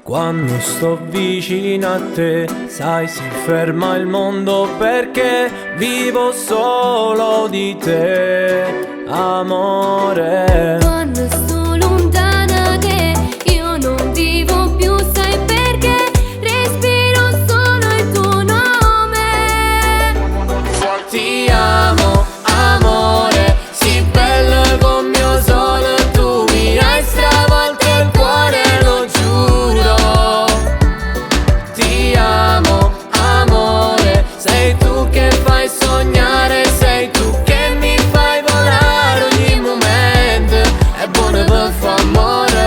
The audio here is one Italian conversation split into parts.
Quando sto vicino a te, sai, si ferma il mondo perché vivo solo di te, amore. Quando sto lontana da te, io non vivo più, sai perché? Respiro solo il tuo nome. Ti amo, amore, sì bello come mio sole. Tu mi hai stravolto il cuore, lo giuro. Ti amo, amore, sei tu che fai sognare, sei tu che mi fai volare ogni momento. È buono per far amore.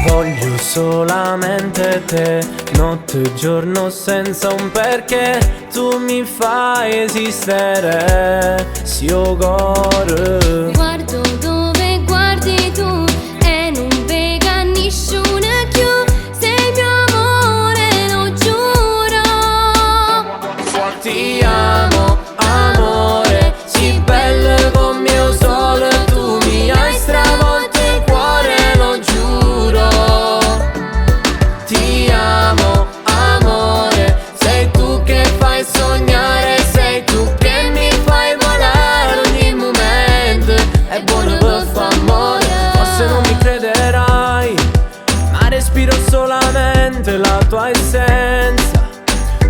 Voglio solamente te, notte e giorno senza un perché. Tu mi fai esistere, sia cuore. Guardo dove guardi tu e non vega nessuno più. Sei il mio amore, lo giuro. Ti amo, amore, sì bello come mio sole. Tu mi hai stravolto il cuore, lo giuro. Ti amo, amore, sei tu che fai sognare, sei tu che mi fai volare ogni momento. È buono per far amore. Forse non mi crederai, ma respiro solamente la tua essenza.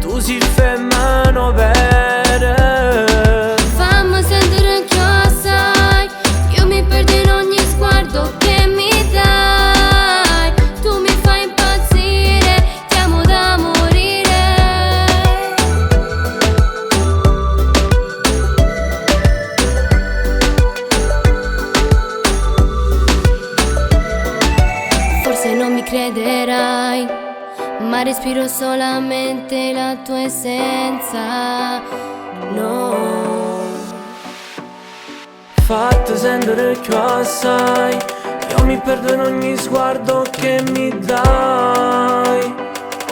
Tu si fermano vere. Fammi sentire che sai, io mi perdo in ogni sguardo che mi dai. Tu mi fai impazzire, ti amo da morire. Forse non mi crederai, ma respiro solamente la tua essenza. No. Fatti sentire che sai, io mi perdo in ogni sguardo che mi dai.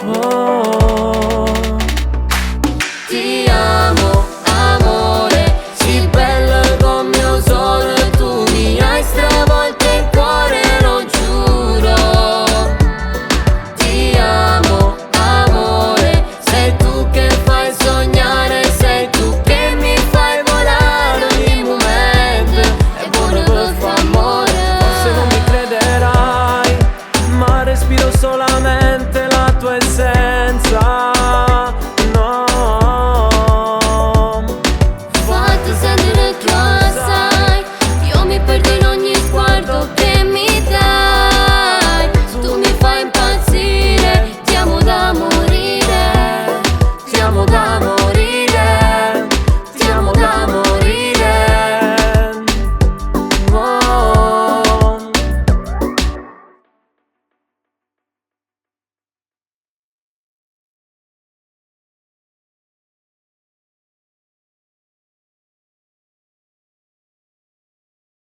Oh.